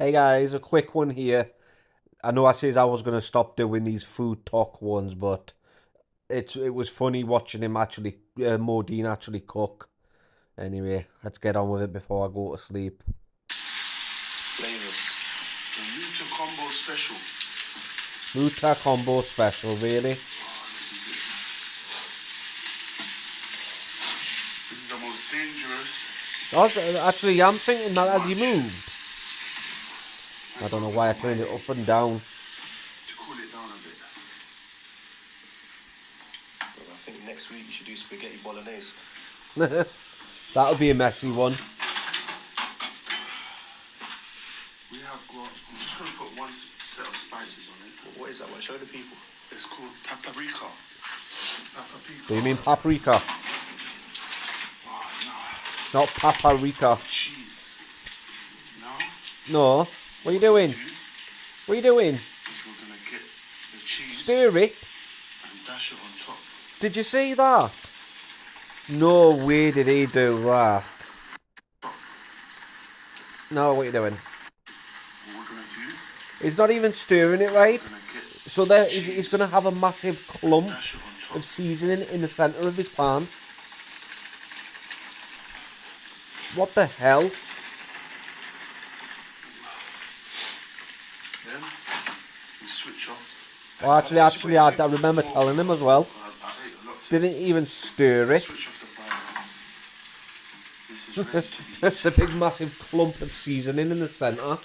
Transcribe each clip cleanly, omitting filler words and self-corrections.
Hey guys, a quick one here. I know I says I was gonna stop doing these food talk ones, but it was funny watching him actually, Modeen actually cook. Anyway, let's get on with it before I go to sleep. Flavors. The Muta Combo Special. Muta combo special, really? This is the most dangerous. Actually, I'm thinking that as you moved. I don't know why I turned it up and down. To cool it down a bit. Well, I think next week you should do spaghetti bolognese. That'll be a messy one. We have got. I'm just gonna put one set of spices on it. What is that one? Show the people. It's called paprika. Paprika. Do you mean paprika? Oh Not paprika. no. Cheese. No. No. What are you doing? What are you doing? We're gonna get the cheese Stir it. and dash it on top. Did you see that? No way did he do that. No, what are you doing? What we're gonna do? He's not even stirring it right. We're gonna get So there, he's going to have a massive clump dash it on top. of seasoning in the centre of his pan. What the hell? Then we switch off. Oh, actually, I remember telling him as well. I ate a lot. Didn't even stir it. Switch off the fire. This is ready to be. That's a big massive clump of seasoning in the centre. Then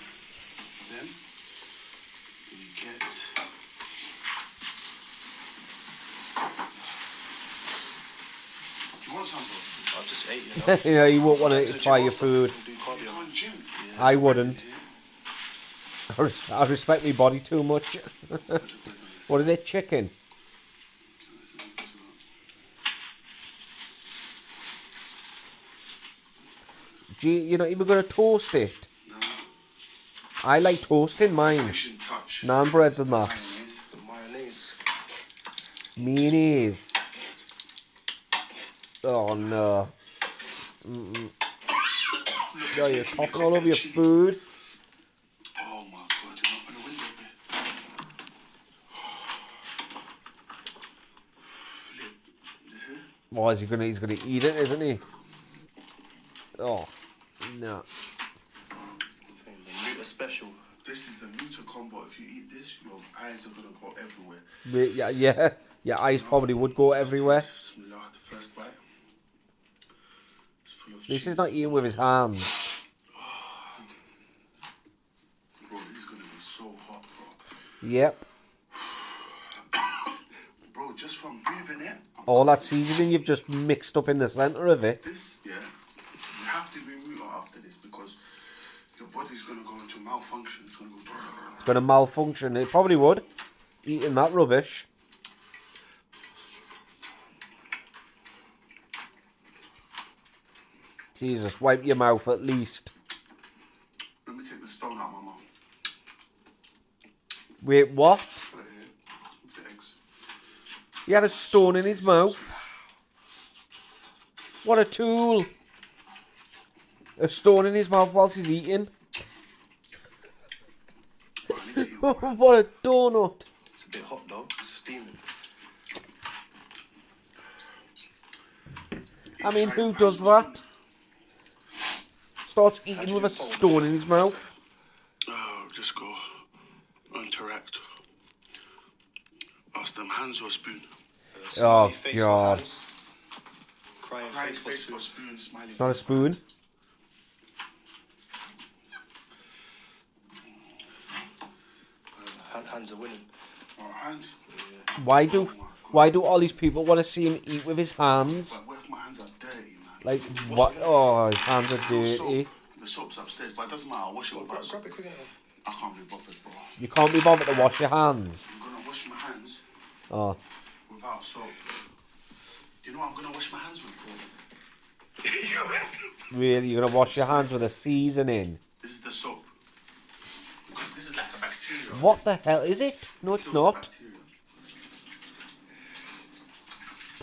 we get. You want some, bro? I've just ate, you know. You know, you won't want Went to the try gym your after, food. do You cardio. want gym? I wouldn't. I respect my body too much. What is it? Chicken? Gee, you're not even going to toast it. No. I like toasting mine. Finishing touch. Naan breads and that. Mayonnaise. The mayonnaise. Mayonnaise. Oh no. Yo, you're coughing all over your food. Oh my god, you're not open the window a bit. Flip. This is Oh, he's gonna eat it, isn't he? Oh, no. So, the Muta special. This is the Muta combo. If you eat this, your eyes are gonna go everywhere. Yeah. Your eyes probably would go everywhere. Bismillah, the first bite. It's full of This cheese. is not eating with his hands. Bro, this is gonna be so hot, bro. Yep. Bro, just from breathing it, All that seasoning you've just mixed up in the centre of it. this, yeah, you have to be Muta after this because your body's gonna go into malfunction. It's gonna go. It's gonna malfunction. It probably would. Eating that rubbish. Jesus, wipe your mouth at least. Let me take the stone out of my mouth. Wait, what? Put it here with the eggs. He had a stone in his mouth. What a tool. A stone in his mouth whilst he's eating. Bro, I need to eat one. What a donut. It's a bit hot though. It's steaming. I mean, who does that? Starts eating with a stone in his mouth. Oh, just go interact. Ask them hands or a spoon. Oh, Smiley face for God. hands. Crying Crying face for face for spoon. a spoon, smiling. It's not a spoon. Hands are winning. Oh, hands. Why do all these people want to see him eat with his hands? But what if my hands are dirty, man? Like, what? Oh, his hands are dirty. Soap. The soap's upstairs, but it doesn't matter. I'll wash it with us. Grab it quick. I can't be bothered, bro. You can't be bothered to wash your hands. I'm gonna wash my hands Oh, without soap. Do you know what I'm gonna wash my hands with, bro? really? You're gonna wash your hands with a seasoning? This is the soap. Because this is like a bacteria. What the hell is it? No, it's Kills the not. bacteria.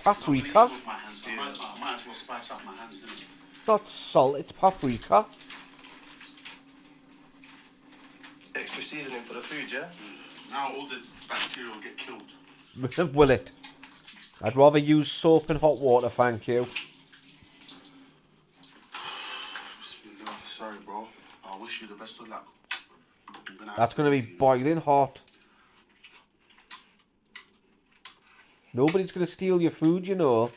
Paprika. With my hands, I might as well spice up my hands, innit? It's not salt. It's paprika. seasoning for the food, yeah? Now all the bacteria will get killed. Will it? I'd rather use soap and hot water, thank you. Bismillah. Sorry, bro. I wish you the best of luck. That's going to be boiling hot. Nobody's going to steal your food, you know.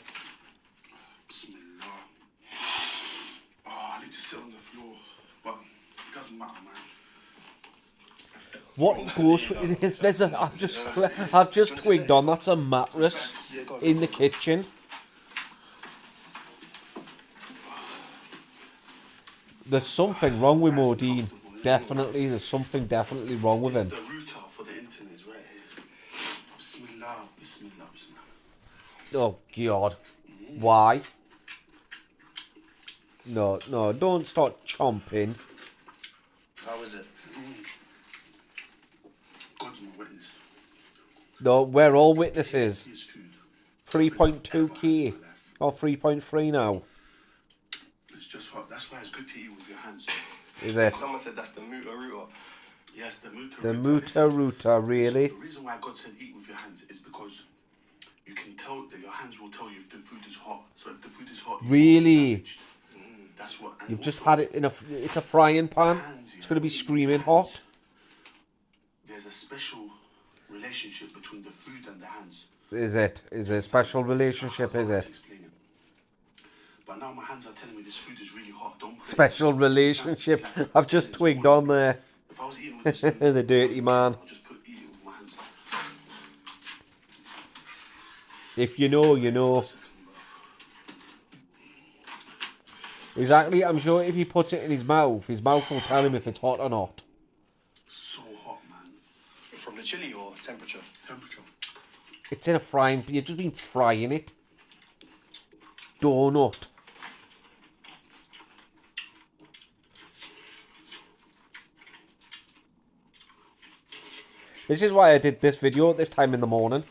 Bismillah. Oh, I need to sit on the floor. But it doesn't matter, man. What goes for, I've just twigged on, that's a mattress in the kitchen. There's something wrong with Modeen. Definitely, there's something definitely wrong with him. The router for the internet is right here. Bismillah, bismillah, bismillah. Oh, God. Why? No, don't start chomping. How is it? God's my witness. No, we're all witnesses. Here's food. 3.2k. Or 3.3 now. It's just hot. That's why it's good to eat with your hands. Is it? Someone said that's the muta router. Yes, the muta. The muta router, really? The reason why God said eat with your hands is because you can tell that your hands will tell you if the food is hot. So if the food is hot, Really? that's what. And You've just also, had it in it's a frying pan. It's going to be screaming hot. There's a special relationship between the food and the hands. Is it? Is it a special relationship, is it? Explain it. But now my hands are telling me this food is really hot. Don't put Special relationship. I've just twigged on there. If I was eating with this, The dirty man. I'll just eat it with my hands. If you know, you know. Exactly, I'm sure if he puts it in his mouth will tell him if it's hot or not. So hot, man. From the chili or temperature? Temperature. It's in a frying pan. You've just been frying it. Donut. This is why I did this video at this time in the morning.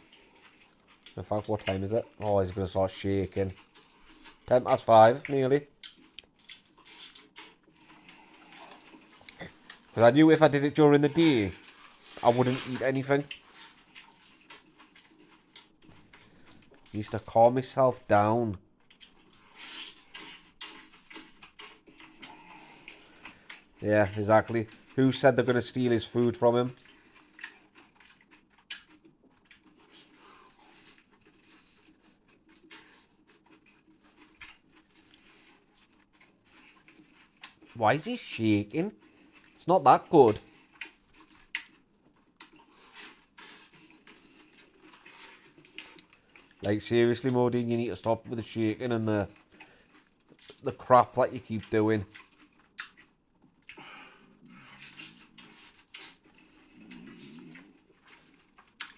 In fact, what time is it? Oh, he's going to start shaking. 5:10, nearly. Because I knew if I did it during the day, I wouldn't eat anything. I used to calm myself down. Yeah, exactly. Who said they're going to steal his food from him? Why is he shaking? It's not that good. Like, seriously, Modeen, you need to stop with the shaking and the crap that you keep doing.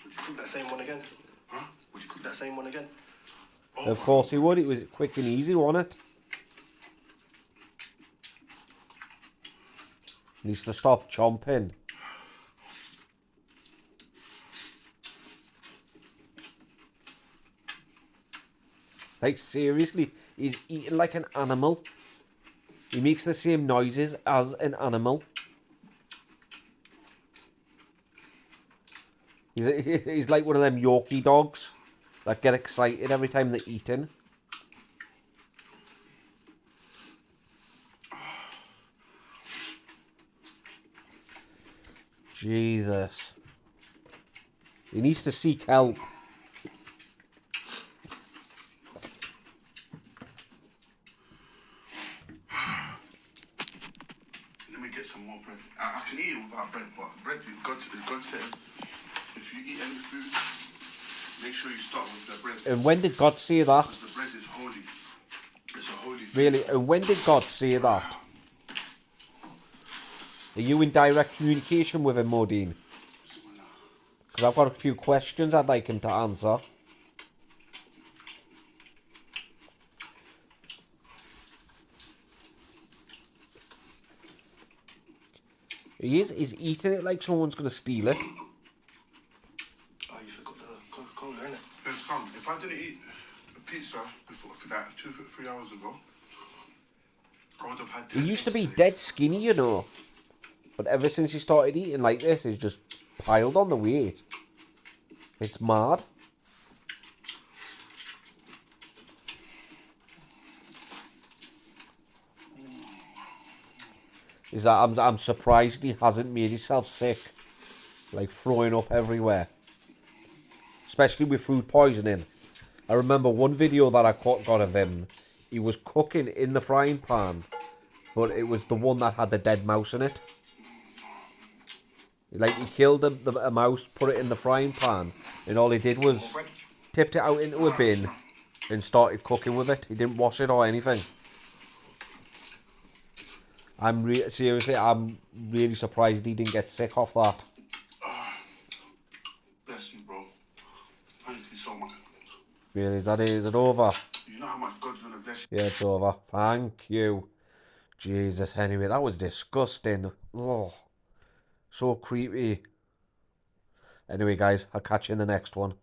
Would you cook that same one again? Huh? Would you cook that same one again? Of course he would. It was quick and easy, wasn't it? Needs to stop chomping. Like, seriously, he's eating like an animal. He makes the same noises as an animal. He's like one of them Yorkie dogs that get excited every time they're eating. Jesus. He needs to seek help. Let me get some more bread. I can eat it without bread, but bread, God said, if you eat any food, make sure you start with the bread. And when did God say that? Because the bread is holy. It's a holy food. Really? And when did God say that? Are you in direct communication with him, Modeen? Because I've got a few questions I'd like him to answer. He's eating it like someone's going to steal it. Oh, you forgot the Coca-Cola, innit? Let's come. If I didn't eat a pizza before, for like 3 hours ago, I would have had. He used to be dead skinny, you know. But ever since he started eating like this, he's just piled on the weight. It's mad. Is that I'm surprised he hasn't made himself sick, like throwing up everywhere, especially with food poisoning. I remember one video that I got of him. He was cooking in the frying pan, but it was the one that had the dead mouse in it. Like he killed a mouse, put it in the frying pan, and all he did was tipped it out into a bin and started cooking with it. He didn't wash it or anything. Seriously, I'm really surprised he didn't get sick off that. Bless you, bro. Thank you so much. Really, is it over? You know how much God's gonna bless you. Yeah, it's over. Thank you. Jesus, anyway, that was disgusting. Oh, so creepy. Anyway, guys, I'll catch you in the next one.